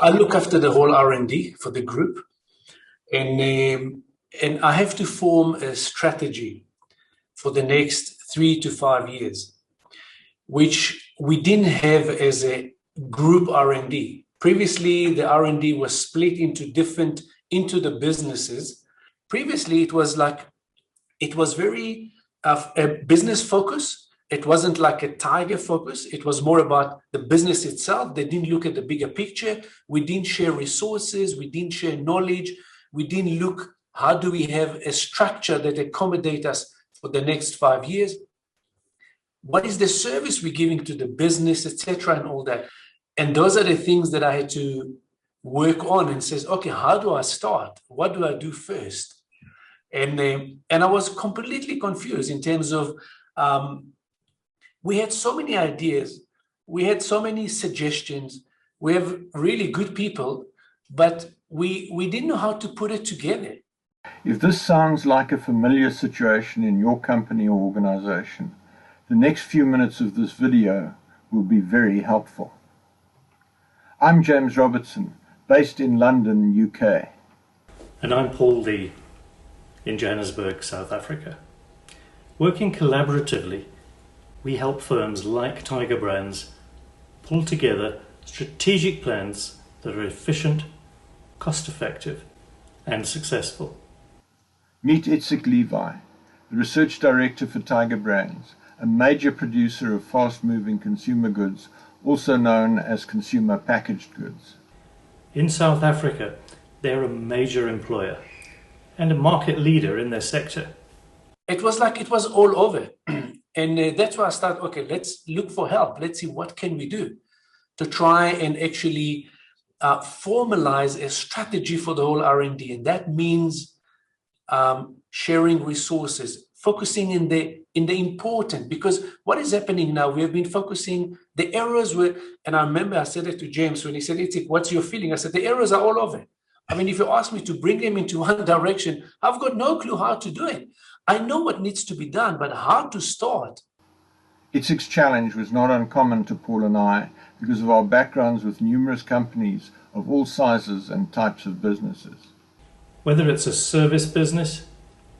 I look after the whole R&D for the group, and I have to form a strategy for the next 3 to 5 years, which we didn't have as a group R&D. Previously, the R&D was split into the businesses. Previously, it was very a business focus. It wasn't like a tiger focus. It was more about the business itself. They didn't look at the bigger picture. We didn't share resources. We didn't share knowledge. We didn't look, how do we have a structure that accommodates us for the next 5 years? What is the service we're giving to the business, etc., and all that? And those are the things that I had to work on and says, okay, how do I start? What do I do first? And I was completely confused in terms of, we had so many ideas, we had so many suggestions, we have really good people, but we didn't know how to put it together. If this sounds like a familiar situation in your company or organization, the next few minutes of this video will be very helpful. I'm James Robertson, based in London, UK. And I'm Paul Lee, in Johannesburg, South Africa. Working collaboratively, we help firms like Tiger Brands pull together strategic plans that are efficient, cost-effective, and successful. Meet Itzik Levi, the Research Director for Tiger Brands, a major producer of fast-moving consumer goods, also known as consumer packaged goods. In South Africa, they're a major employer and a market leader in their sector. It was all over. And that's why I started, okay, let's look for help. Let's see what can we do to try and actually formalize a strategy for the whole R&D. And that means sharing resources, focusing in the important, because what is happening now, we have been focusing, the errors were, and I remember I said it to James when he said, Itzik, what's your feeling? I said, the errors are all over. I mean, if you ask me to bring them into one direction, I've got no clue how to do it. I know what needs to be done, but how to start? Itzik's challenge was not uncommon to Paul and I because of our backgrounds with numerous companies of all sizes and types of businesses. Whether it's a service business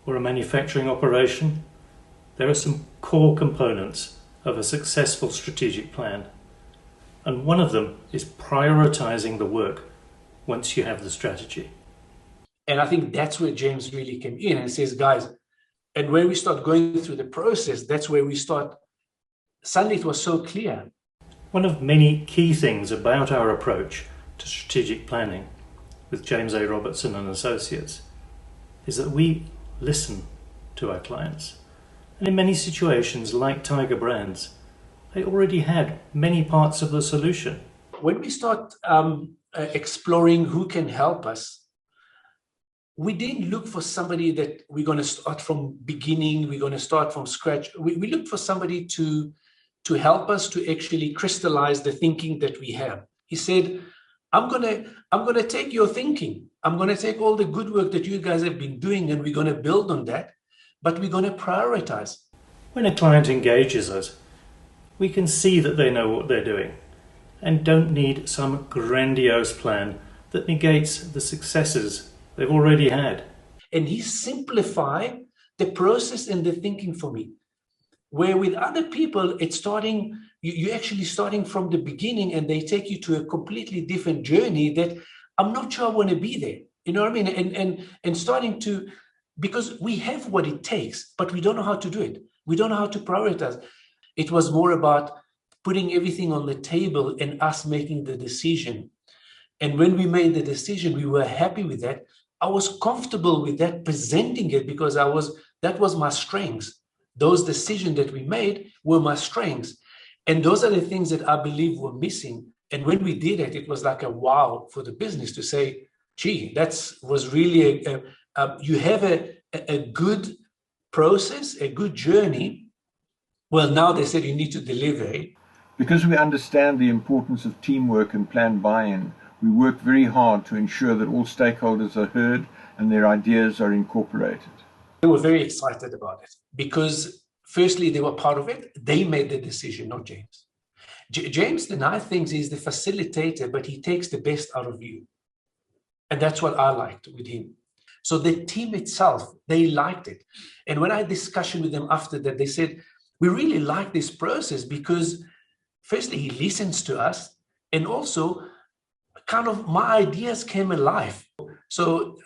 or a manufacturing operation, there are some core components of a successful strategic plan. And one of them is prioritizing the work once you have the strategy. And I think that's where James really came in and says, guys, and when we start going through the process, that's where we start, suddenly it was so clear. One of many key things about our approach to strategic planning with James A. Robertson and Associates is that we listen to our clients. And in many situations, like Tiger Brands, they already had many parts of the solution. When we start exploring who can help us, we didn't look for somebody that we're going to start from beginning, we're going to start from scratch. We looked for somebody to help us to actually crystallize the thinking that we have. He said, I'm going to take your thinking. I'm going to take all the good work that you guys have been doing and we're going to build on that, but we're going to prioritize. When a client engages us, we can see that they know what they're doing and don't need some grandiose plan that negates the successes they've already had. And he simplified the process and the thinking for me. Where with other people, it's starting, you're actually starting from the beginning and they take you to a completely different journey that I'm not sure I want to be there. You know what I mean? And starting to, because we have what it takes, but we don't know how to do it. We don't know how to prioritize. It was more about putting everything on the table and us making the decision. And when we made the decision, we were happy with that. I was comfortable with that, presenting it, because that was my strengths. Those decisions that we made were my strengths. And those are the things that I believe were missing. And when we did it, it was like a wow for the business to say, gee, was really, you have a good process, a good journey. Well, now they said you need to deliver. Because we understand the importance of teamwork and planned buy-in, we work very hard to ensure that all stakeholders are heard and their ideas are incorporated. They were very excited about it because, firstly, they were part of it. They made the decision, not James. James, the nice thing is the facilitator, but he takes the best out of you. And that's what I liked with him. So the team itself, they liked it. And when I had discussion with them after that, they said, we really like this process because firstly, he listens to us, and also kind of my ideas came alive. So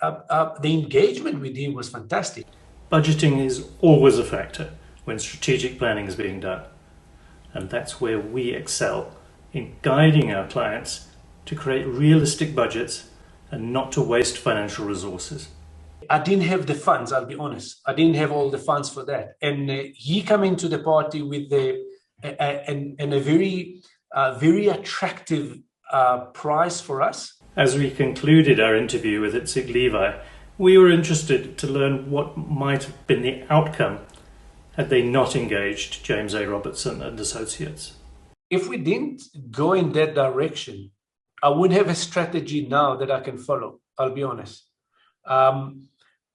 the engagement with him was fantastic. Budgeting is always a factor when strategic planning is being done. And that's where we excel, in guiding our clients to create realistic budgets and not to waste financial resources. I didn't have the funds, I'll be honest. I didn't have all the funds for that. And he came into the party with a very attractive price for us. As we concluded our interview with Itzik Levi, we were interested to learn what might have been the outcome had they not engaged James A. Robertson and Associates. If we didn't go in that direction, I wouldn't have a strategy now that I can follow, I'll be honest.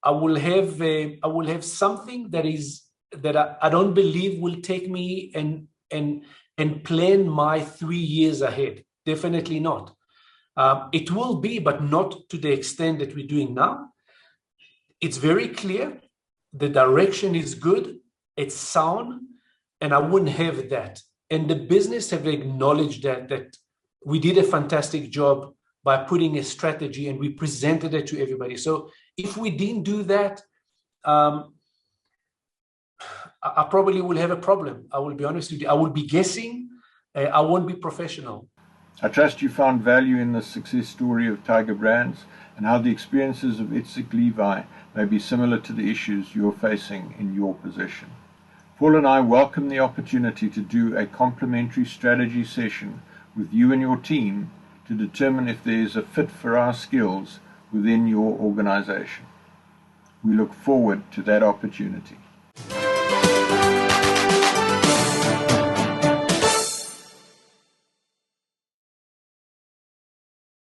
I will have something that I don't believe will take me and plan my 3 years ahead. Definitely not. It will be, but not to the extent that we're doing now. It's very clear. The direction is good. It's sound, and I wouldn't have that. And the business have acknowledged that we did a fantastic job by putting a strategy, and we presented it to everybody. So if we didn't do that, I probably will have a problem. I will be honest with you. I will be guessing. I won't be professional. I trust you found value in the success story of Tiger Brands and how the experiences of Itzik Levi may be similar to the issues you're facing in your position. Paul and I welcome the opportunity to do a complimentary strategy session with you and your team to determine if there is a fit for our skills within your organization. We look forward to that opportunity.